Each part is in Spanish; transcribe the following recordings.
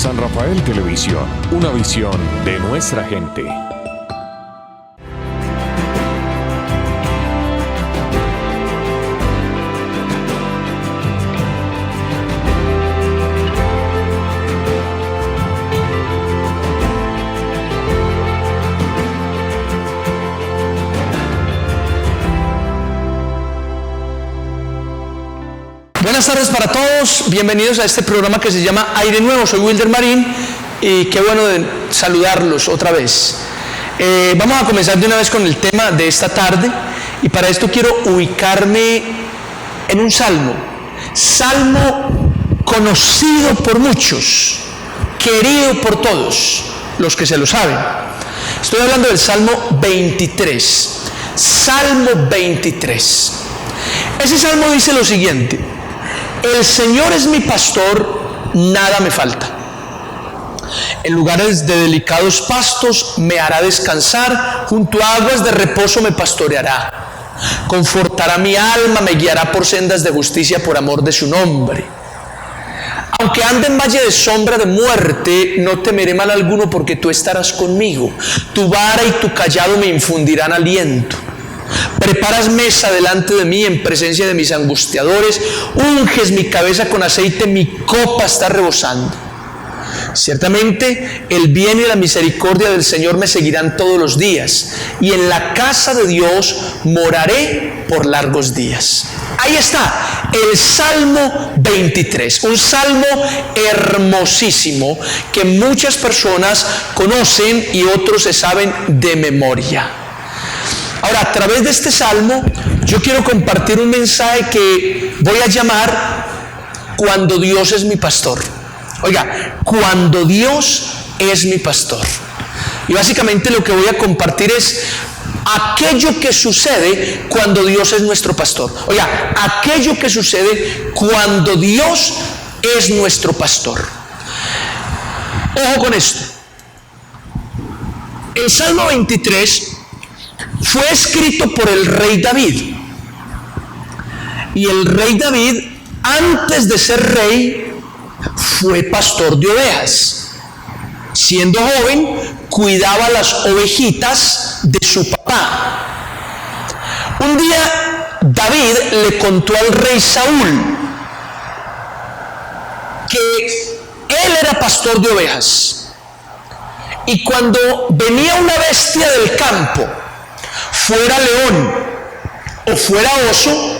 San Rafael Televisión, una visión de nuestra gente. Buenas tardes para todos, bienvenidos a este programa que se llama Aire Nuevo. Soy Wilder Marín y qué bueno de saludarlos otra vez. Vamos a comenzar de una vez con el tema de esta tarde y para esto quiero ubicarme en un salmo conocido por muchos, querido por todos los que se lo saben. Estoy hablando del Salmo 23. Salmo 23. Ese salmo dice lo siguiente: el Señor es mi pastor, nada me falta. En lugares de delicados pastos me hará descansar, junto a aguas de reposo me pastoreará. Confortará mi alma, me guiará por sendas de justicia por amor de su nombre. Aunque ande en valle de sombra de muerte, no temeré mal alguno, porque tú estarás conmigo. Tu vara y tu cayado me infundirán aliento. Preparas mesa delante de mí en presencia de mis angustiadores, unges mi cabeza con aceite, mi copa está rebosando. Ciertamente el bien y la misericordia del Señor me seguirán todos los días, y en la casa de Dios moraré por largos días. Ahí está, el Salmo 23, un salmo hermosísimo que muchas personas conocen y otros se saben de memoria. Ahora, a través de este salmo, yo quiero compartir un mensaje que voy a llamar Cuando Dios es mi pastor. Oiga, cuando Dios es mi pastor. Y básicamente lo que voy a compartir es aquello que sucede cuando Dios es nuestro pastor. Oiga, aquello que sucede cuando Dios es nuestro pastor. Ojo con esto. El Salmo 23 fue escrito por el rey David. Y el rey David, antes de ser rey, fue pastor de ovejas. Siendo joven, cuidaba las ovejitas de su papá. Un día, David le contó al rey Saúl que él era pastor de ovejas. Y cuando venía una bestia del campo, fuera león o fuera oso,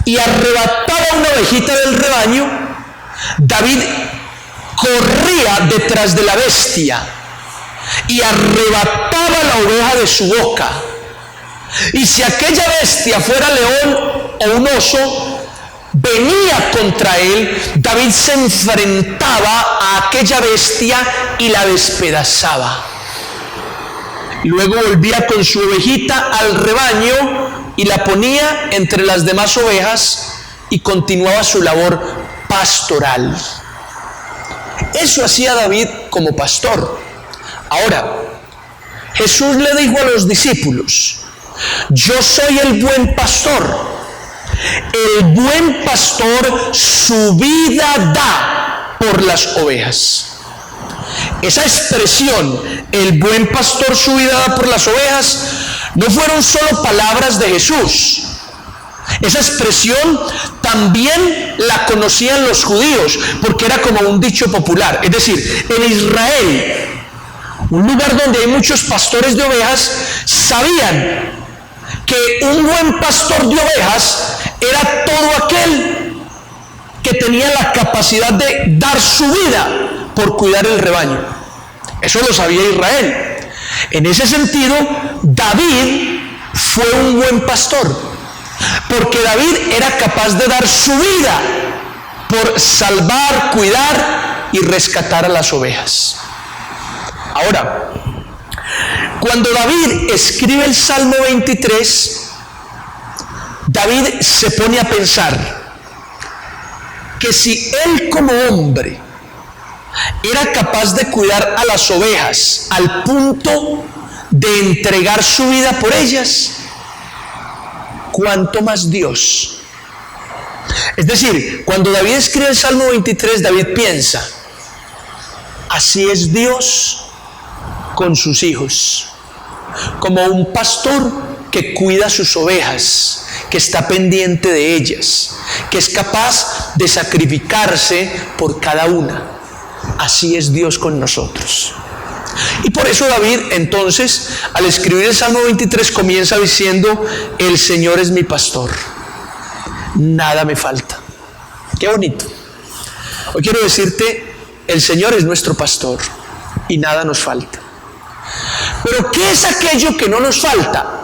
y arrebataba una ovejita del rebaño, David corría detrás de la bestia y arrebataba la oveja de su boca. Y si aquella bestia fuera león o un oso, venía contra él, David se enfrentaba a aquella bestia y la despedazaba. Luego volvía con su ovejita al rebaño y la ponía entre las demás ovejas y continuaba su labor pastoral. Eso hacía David como pastor. Ahora, Jesús le dijo a los discípulos: yo soy el buen pastor. El buen pastor su vida da por las ovejas. Esa expresión, el buen pastor su vida da por las ovejas, no fueron solo palabras de Jesús. Esa expresión también la conocían los judíos, porque era como un dicho popular. Es decir, en Israel, un lugar donde hay muchos pastores de ovejas, sabían que un buen pastor de ovejas era todo aquel que tenía la capacidad de dar su vida por cuidar el rebaño. Eso lo sabía Israel. En ese sentido, David fue un buen pastor, porque David era capaz de dar su vida por salvar, cuidar y rescatar a las ovejas. Ahora, cuando David escribe el Salmo 23, David se pone a pensar que si él como hombre era capaz de cuidar a las ovejas al punto de entregar su vida por ellas, ¿cuánto más Dios? Es decir, cuando David escribe el Salmo 23, David piensa: Así es Dios con sus hijos, como un pastor que cuida sus ovejas, que está pendiente de ellas, que es capaz de sacrificarse por cada una. Así es Dios con nosotros. Y por eso David, entonces, al escribir el Salmo 23, comienza diciendo: el Señor es mi pastor, nada me falta. Qué bonito. Hoy quiero decirte, el Señor es nuestro pastor y nada nos falta. Pero ¿qué es aquello que no nos falta?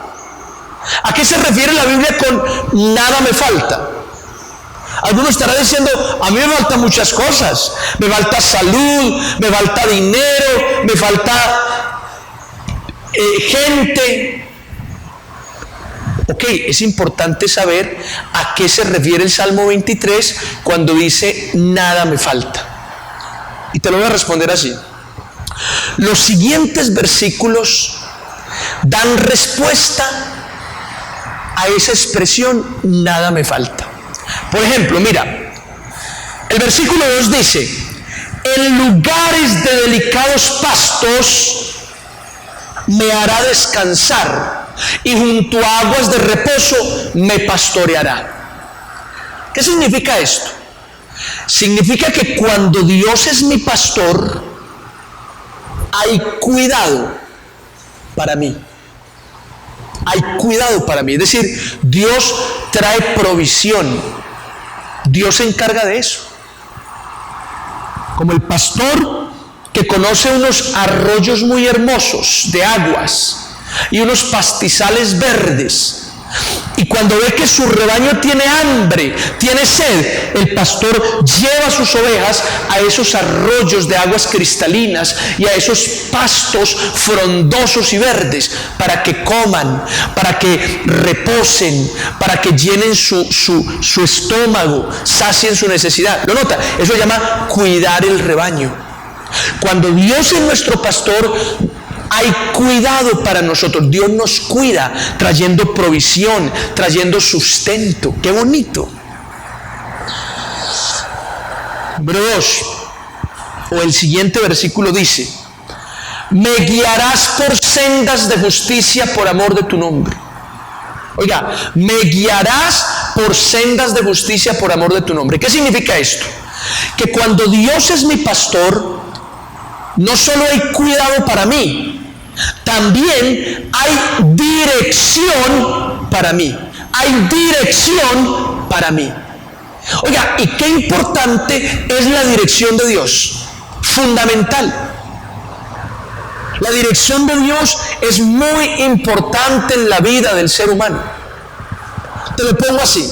¿A qué se refiere la Biblia con nada me falta? Alguno estará diciendo: a mí me faltan muchas cosas, me falta salud, me falta dinero, me falta gente. Ok, es importante saber a qué se refiere el Salmo 23 cuando dice nada me falta. Y te lo voy a responder así. Los siguientes versículos dan respuesta a esa expresión nada me falta. Por ejemplo, mira, el versículo 2 dice: en lugares de delicados pastos me hará descansar, y junto a aguas de reposo me pastoreará. ¿Qué significa esto? Significa que cuando Dios es mi pastor, hay cuidado para mí. Hay cuidado para mí. Es decir, Dios trae provisión. Dios se encarga de eso. Como el pastor que conoce unos arroyos muy hermosos de aguas y unos pastizales verdes, y cuando ve que su rebaño tiene hambre, tiene sed, el pastor lleva a sus ovejas a esos arroyos de aguas cristalinas y a esos pastos frondosos y verdes para que coman, para que reposen, para que llenen su estómago, sacien su necesidad. ¿Lo nota? Eso se llama cuidar el rebaño. Cuando Dios es nuestro pastor, hay cuidado para nosotros. Dios nos cuida, trayendo provisión, trayendo sustento. ¡Qué bonito! Número 2, o el siguiente versículo dice: me guiarás por sendas de justicia por amor de tu nombre. Oiga, me guiarás por sendas de justicia por amor de tu nombre. ¿Qué significa esto? Que cuando Dios es mi pastor, no solo hay cuidado para mí, también hay dirección para mí. Hay dirección para mí. Oiga, ¿y qué importante es la dirección de Dios? Fundamental. La dirección de Dios es muy importante en la vida del ser humano. Te lo pongo así: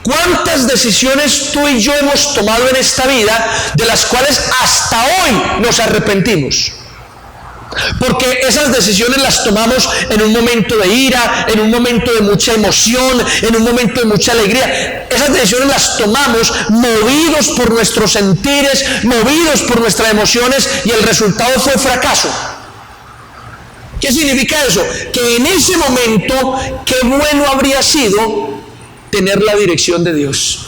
¿cuántas decisiones tú y yo hemos tomado en esta vida de las cuales hasta hoy nos arrepentimos? Porque esas decisiones las tomamos en un momento de ira, en un momento de mucha emoción, en un momento de mucha alegría. Esas decisiones las tomamos movidos por nuestros sentires, movidos por nuestras emociones, y el resultado fue fracaso. ¿Qué significa eso? Que en ese momento, qué bueno habría sido tener la dirección de Dios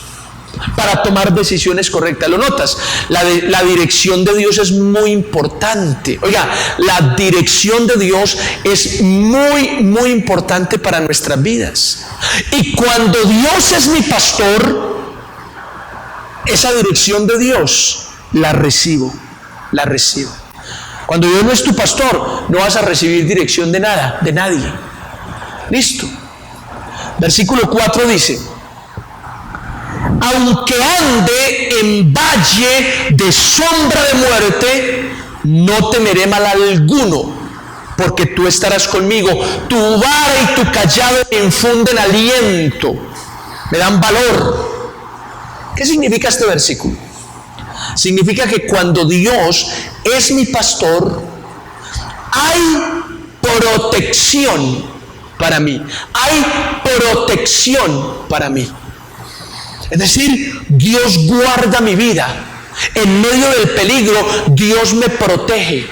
para tomar decisiones correctas. ¿Lo notas? La dirección de Dios es muy importante. Oiga, la dirección de Dios es muy, muy importante para nuestras vidas. Y cuando Dios es mi pastor, esa dirección de Dios la recibo. Cuando Dios no es tu pastor, no vas a recibir dirección de nada, de nadie. Listo. Versículo 4 dice: aunque ande en valle de sombra de muerte, no temeré mal alguno, porque tú estarás conmigo. Tu vara y tu cayado me infunden aliento, me dan valor. ¿Qué significa este versículo? Significa que cuando Dios es mi pastor, hay protección para mí. Hay protección para mí. Es decir, Dios guarda mi vida. En medio del peligro, Dios me protege.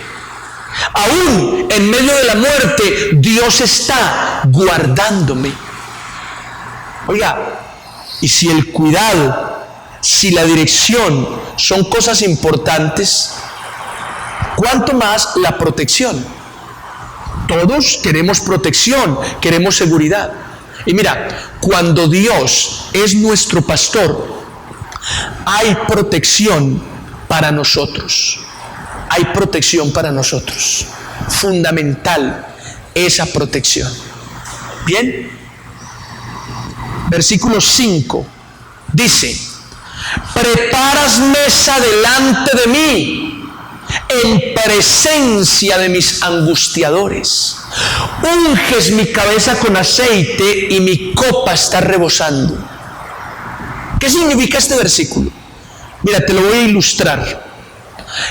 Aún en medio de la muerte, Dios está guardándome. Oiga, y si el cuidado, si la dirección son cosas importantes, cuanto más la protección. Todos queremos protección, queremos seguridad. Y mira, cuando Dios es nuestro pastor, hay protección para nosotros. Hay protección para nosotros. Fundamental esa protección. Bien. Versículo 5 dice: preparas mesa delante de mí en presencia de mis angustiadores. Unges mi cabeza con aceite y mi copa está rebosando. ¿Qué significa este versículo? Mira, te lo voy a ilustrar.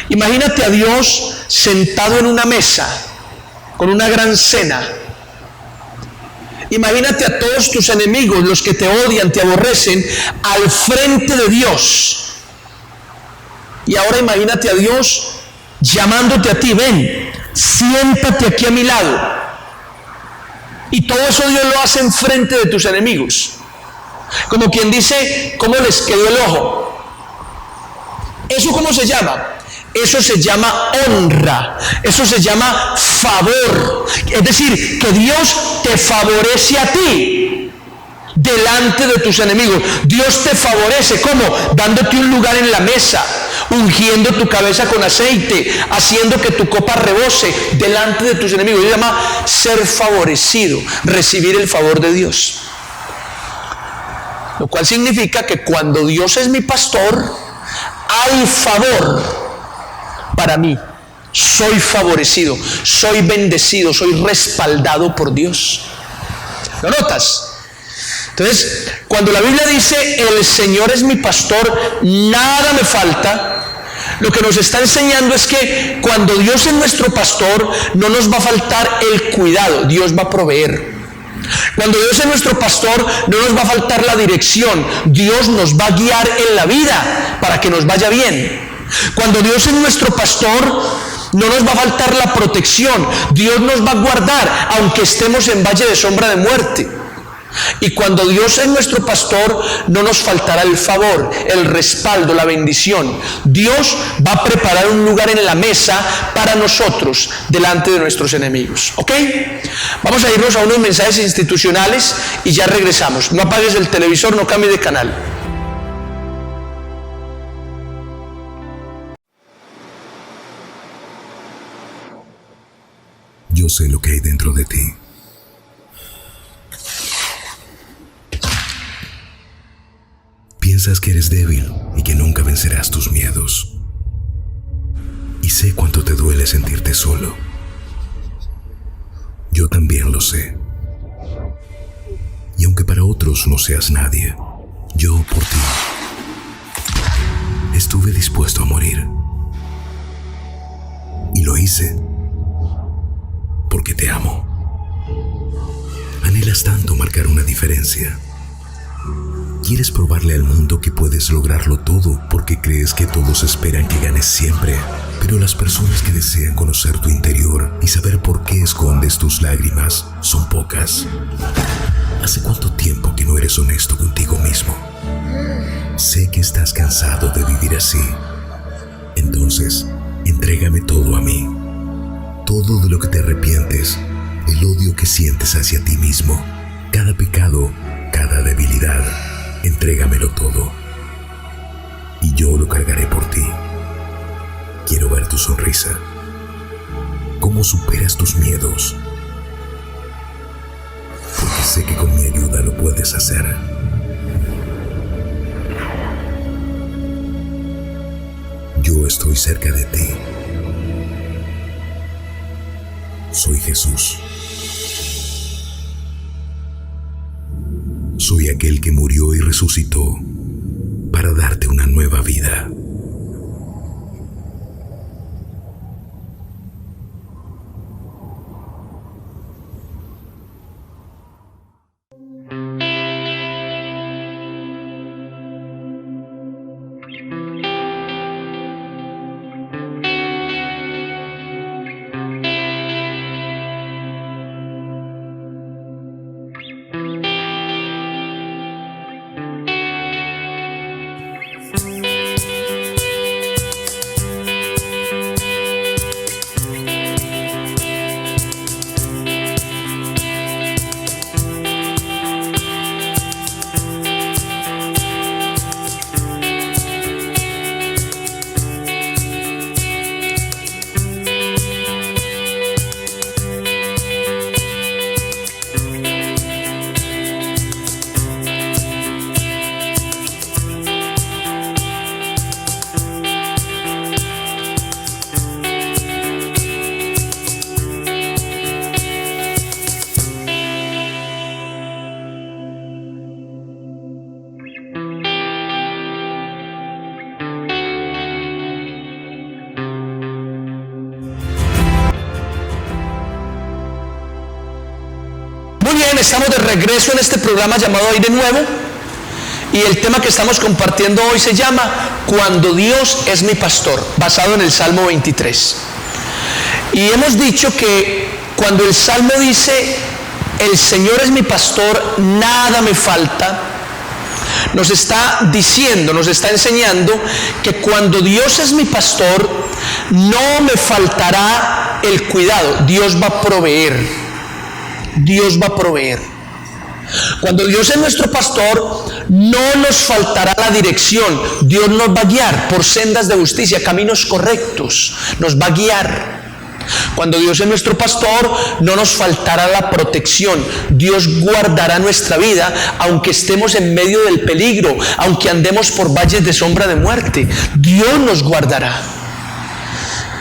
Imagínate a Dios sentado en una mesa con una gran cena. Imagínate a todos tus enemigos, los que te odian, te aborrecen, al frente de Dios. Y ahora imagínate a Dios llamándote a ti: ven, siéntate aquí a mi lado. Y todo eso Dios lo hace en frente de tus enemigos. Como quien dice: ¿cómo les quedó el ojo? ¿Eso cómo se llama? Eso se llama honra, eso se llama favor. Es decir, que Dios te favorece a ti delante de tus enemigos. Dios te favorece, ¿cómo? Dándote un lugar en la mesa, ungiendo tu cabeza con aceite, haciendo que tu copa rebose delante de tus enemigos. Se llama ser favorecido, recibir el favor de Dios. Lo cual significa que cuando Dios es mi pastor, hay favor para mí. Soy favorecido, soy bendecido, soy respaldado por Dios. ¿Lo notas? Entonces, cuando la Biblia dice: el Señor es mi pastor, nada me falta, lo que nos está enseñando es que cuando Dios es nuestro pastor, no nos va a faltar el cuidado, Dios va a proveer. Cuando Dios es nuestro pastor, no nos va a faltar la dirección, Dios nos va a guiar en la vida para que nos vaya bien. Cuando Dios es nuestro pastor, no nos va a faltar la protección, Dios nos va a guardar aunque estemos en valle de sombra de muerte. Y cuando Dios es nuestro pastor, no nos faltará el favor, el respaldo, la bendición. Dios va a preparar un lugar en la mesa para nosotros delante de nuestros enemigos. ¿Ok? Vamos a irnos a unos mensajes institucionales y ya regresamos. No apagues el televisor, no cambies de canal. Yo sé lo que hay dentro de ti. Piensas que eres débil y que nunca vencerás tus miedos. Y sé cuánto te duele sentirte solo. Yo también lo sé. Y aunque para otros no seas nadie, yo por ti estuve dispuesto a morir. Y lo hice porque te amo. Anhelas tanto marcar una diferencia. Quieres probarle al mundo que puedes lograrlo todo porque crees que todos esperan que ganes siempre. Pero las personas que desean conocer tu interior y saber por qué escondes tus lágrimas son pocas. ¿Hace cuánto tiempo que no eres honesto contigo mismo? Sé que estás cansado de vivir así. Entonces, entrégame todo a mí. Todo de lo que te arrepientes, el odio que sientes hacia ti mismo, cada pecado, cada debilidad, entrégamelo todo. Y yo lo cargaré por ti. Quiero ver tu sonrisa. ¿Cómo superas tus miedos? Porque sé que con mi ayuda lo puedes hacer. Yo estoy cerca de ti. Soy Jesús. Soy aquel que murió y resucitó para darte una nueva vida. estamos de regreso en este programa llamado Aire Nuevo y el tema que estamos compartiendo hoy se llama Cuando Dios es mi pastor, basado en el Salmo 23. Y hemos dicho que cuando el Salmo dice el Señor es mi pastor, nada me falta, nos está diciendo, nos está enseñando que cuando Dios es mi pastor, no me faltará el cuidado. Dios va a proveer. Dios va a proveer. Cuando Dios es nuestro pastor, no nos faltará la dirección. Dios nos va a guiar por sendas de justicia, caminos correctos. Nos va a guiar. Cuando Dios es nuestro pastor, no nos faltará la protección. Dios guardará nuestra vida, aunque estemos en medio del peligro, aunque andemos por valles de sombra de muerte. Dios nos guardará.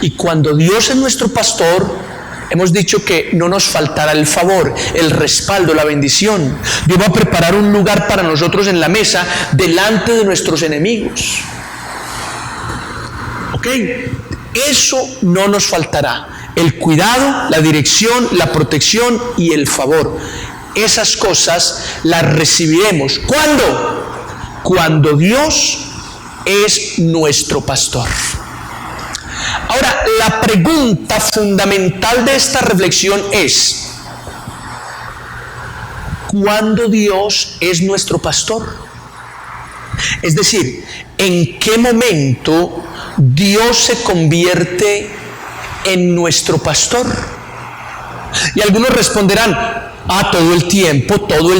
Y cuando Dios es nuestro pastor, hemos dicho que no nos faltará el favor, el respaldo, la bendición. Dios va a preparar un lugar para nosotros en la mesa delante de nuestros enemigos. ¿Ok? Eso no nos faltará. El cuidado, la dirección, la protección y el favor. Esas cosas las recibiremos. ¿Cuándo? Cuando Dios es nuestro pastor. Ahora, la pregunta fundamental de esta reflexión es: ¿cuándo Dios es nuestro pastor? Es decir, ¿en qué momento Dios se convierte en nuestro pastor? Y algunos responderán: todo el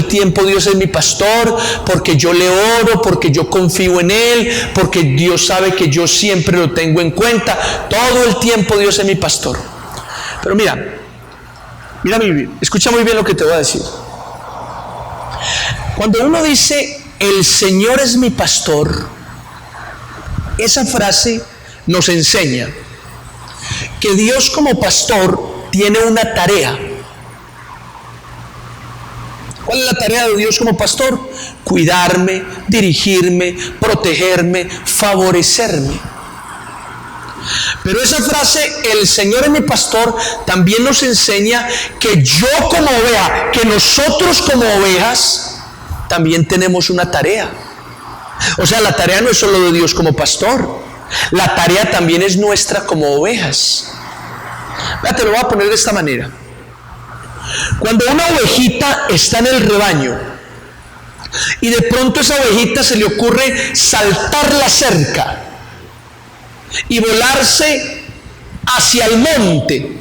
tiempo Dios es mi pastor, porque yo le oro, porque yo confío en Él, porque Dios sabe que yo siempre lo tengo en cuenta, todo el tiempo Dios es mi pastor. Pero mira muy bien, escucha muy bien lo que te voy a decir. Cuando uno dice el Señor es mi pastor, esa frase nos enseña que Dios como pastor tiene una tarea. ¿Cuál es la tarea de Dios como pastor? Cuidarme, dirigirme, protegerme, favorecerme. Pero esa frase, el Señor es mi pastor, también nos enseña que yo como oveja, que nosotros como ovejas, también tenemos una tarea. O sea, la tarea no es solo de Dios como pastor, la tarea también es nuestra como ovejas. Te lo voy a poner de esta manera. Cuando una ovejita está en el rebaño y de pronto a esa ovejita se le ocurre saltar la cerca y volarse hacia el monte,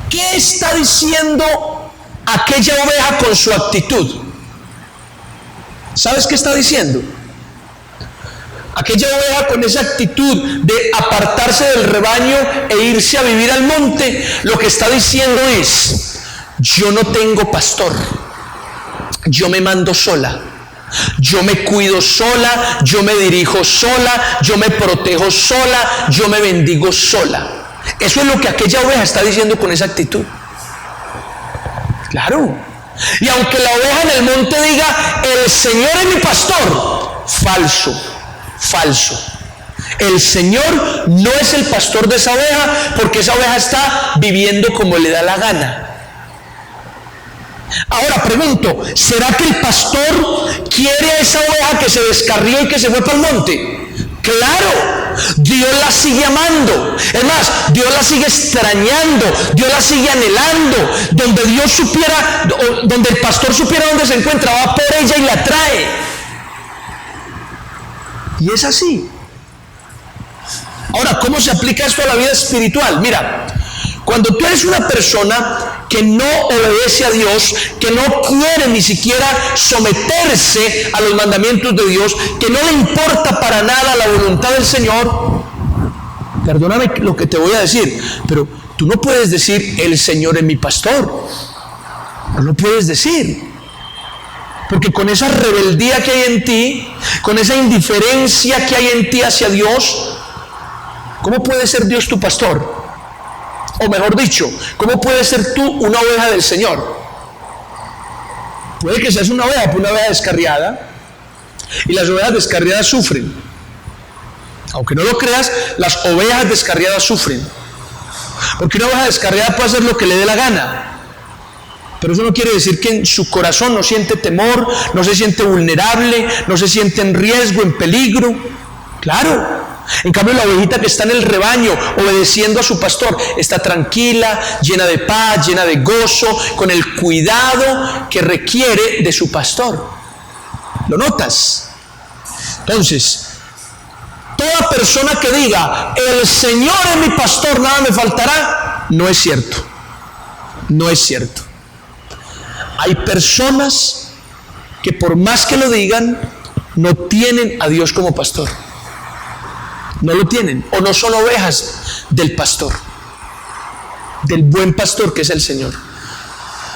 ¿qué está diciendo aquella oveja con su actitud? ¿Sabes qué está diciendo? Aquella oveja con esa actitud de apartarse del rebaño e irse a vivir al monte, lo que está diciendo es: yo no tengo pastor, yo me mando sola, yo me cuido sola, yo me dirijo sola, yo me protejo sola, yo me bendigo sola. Eso es lo que aquella oveja está diciendo con esa actitud. Claro. Y aunque la oveja en el monte diga el Señor es mi pastor, falso. El Señor no es el pastor de esa oveja, porque esa oveja está viviendo como le da la gana. Ahora pregunto, ¿será que el pastor quiere a esa oveja que se descarrió y que se fue para el monte? Claro, Dios la sigue amando. Es más, Dios la sigue extrañando, Dios la sigue anhelando. Donde Dios supiera, donde el pastor supiera dónde se encuentra, va por ella y la trae. Y es así. Ahora, ¿cómo se aplica esto a la vida espiritual? Mira, cuando tú eres una persona que no obedece a Dios, que no quiere ni siquiera someterse a los mandamientos de Dios, que no le importa para nada la voluntad del Señor, perdóname lo que te voy a decir, pero tú no puedes decir el Señor es mi pastor. No lo puedes decir. Porque con esa rebeldía que hay en ti, con esa indiferencia que hay en ti hacia Dios, ¿cómo puede ser Dios tu pastor? O mejor dicho, ¿cómo puedes ser tú una oveja del Señor? Puede que seas una oveja, pero una oveja descarriada. Y las ovejas descarriadas sufren. Aunque no lo creas, las ovejas descarriadas sufren. Porque una oveja descarriada puede hacer lo que le dé la gana. Pero eso no quiere decir que en su corazón no siente temor, no se siente vulnerable, no se siente en riesgo, en peligro. Claro. En cambio, la ovejita que está en el rebaño, obedeciendo a su pastor, está tranquila, llena de paz, llena de gozo, con el cuidado que requiere de su pastor. ¿Lo notas? Entonces, toda persona que diga, el Señor es mi pastor, nada me faltará, no es cierto. No es cierto. Hay personas que por más que lo digan, no tienen a Dios como pastor. No lo tienen, o no son ovejas del pastor, del buen pastor que es el Señor.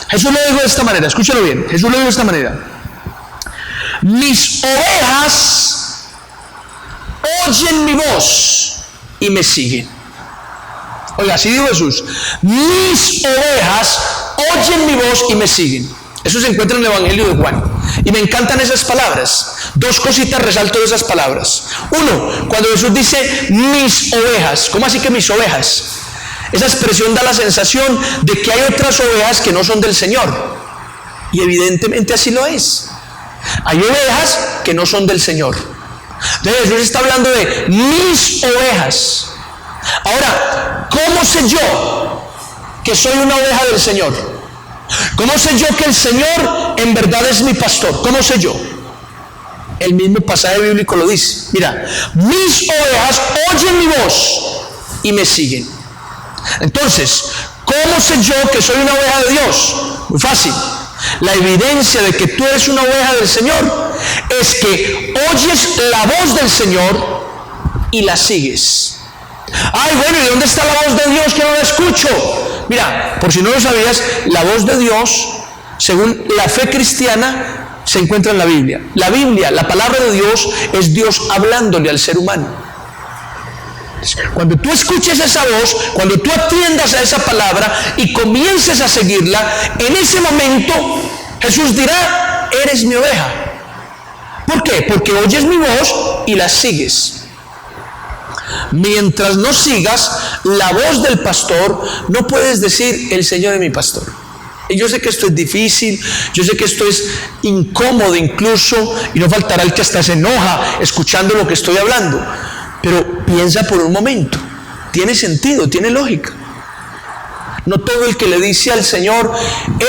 Jesús lo dijo de esta manera, escúchalo bien, Jesús lo dijo de esta manera: mis ovejas oyen mi voz y me siguen. Oiga, así dijo Jesús: mis ovejas oyen mi voz y me siguen. Eso se encuentra en el Evangelio de Juan. Y me encantan esas palabras. Dos cositas resalto de esas palabras. Uno, cuando Jesús dice mis ovejas. ¿Cómo así que mis ovejas? Esa expresión da la sensación de que hay otras ovejas que no son del Señor. Y evidentemente así lo es. Hay ovejas que no son del Señor. Entonces Jesús está hablando de mis ovejas. Ahora, ¿cómo sé yo que soy una oveja del Señor? ¿Cómo sé yo que el Señor en verdad es mi pastor? ¿Cómo sé yo? El mismo pasaje bíblico lo dice. Mira, mis ovejas oyen mi voz y me siguen. Entonces, ¿cómo sé yo que soy una oveja de Dios? Muy fácil. La evidencia de que tú eres una oveja del Señor es que oyes la voz del Señor y la sigues. Ay, bueno, ¿y dónde está la voz de Dios que no la escucho? Mira, por si no lo sabías, la voz de Dios, según la fe cristiana, se encuentra en la Biblia. La Biblia, la palabra de Dios, es Dios hablándole al ser humano. Cuando tú escuches esa voz, cuando tú atiendas a esa palabra y comiences a seguirla, en ese momento Jesús dirá: eres mi oveja. ¿Por qué? Porque oyes mi voz y la sigues. Mientras no sigas la voz del pastor, no puedes decir: el Señor es mi pastor. Y yo sé que esto es difícil, yo sé que esto es incómodo incluso, y no faltará el que hasta se enoja escuchando lo que estoy hablando. Pero piensa por un momento, tiene sentido, tiene lógica. No todo el que le dice al Señor: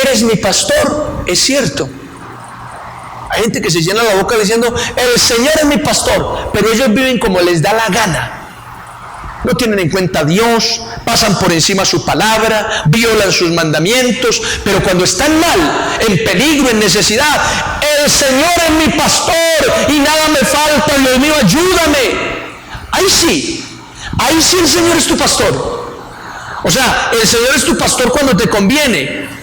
eres mi pastor, es cierto. Hay gente que se llena la boca diciendo: el Señor es mi pastor, pero ellos viven como les da la gana. No tienen en cuenta a Dios, pasan por encima su palabra, violan sus mandamientos, pero cuando están mal, en peligro, en necesidad, el Señor es mi pastor y nada me falta, Dios mío, ayúdame. Ahí sí el Señor es tu pastor. O sea, el Señor es tu pastor cuando te conviene,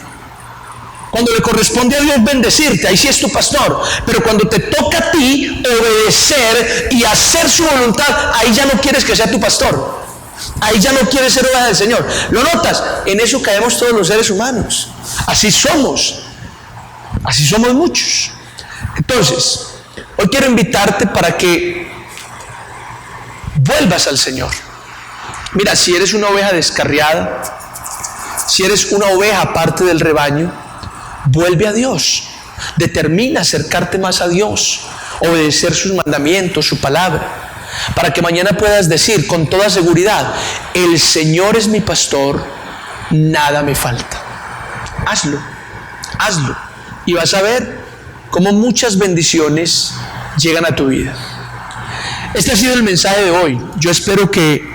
cuando le corresponde a Dios bendecirte, ahí sí es tu pastor. Pero cuando te toca a ti obedecer y hacer su voluntad, ahí ya no quieres que sea tu pastor. Ahí ya no quieres ser oveja del Señor. ¿Lo notas? En eso caemos todos los seres humanos. Así somos muchos. Entonces, hoy quiero invitarte para que vuelvas al Señor. Mira, si eres una oveja descarriada, si eres una oveja aparte del rebaño, vuelve a Dios. Determina acercarte más a Dios, obedecer sus mandamientos, su palabra, para que mañana puedas decir con toda seguridad: el Señor es mi pastor, nada me falta. Hazlo y vas a ver cómo muchas bendiciones llegan a tu vida. Este ha sido el mensaje de hoy. Yo espero que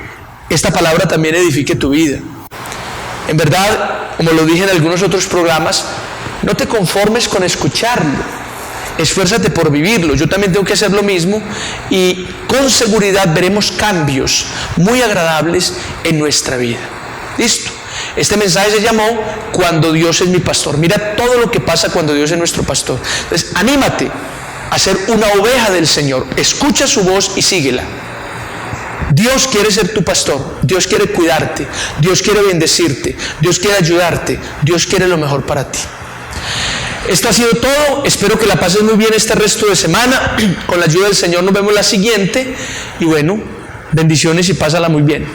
esta palabra también edifique tu vida. En verdad, como lo dije en algunos otros programas, no te conformes con escucharlo, esfuérzate por vivirlo. Yo también tengo que hacer lo mismo y con seguridad veremos cambios muy agradables en nuestra vida. ¿Listo? Este mensaje se llamó Cuando Dios es mi pastor. Mira todo lo que pasa cuando Dios es nuestro pastor. Entonces, anímate a ser una oveja del Señor. Escucha su voz y síguela. Dios quiere ser tu pastor, Dios quiere cuidarte, Dios quiere bendecirte, Dios quiere ayudarte, Dios quiere lo mejor para ti. Esto ha sido todo, espero que la pases muy bien este resto de semana, con la ayuda del Señor nos vemos la siguiente, y bueno, bendiciones y pásala muy bien.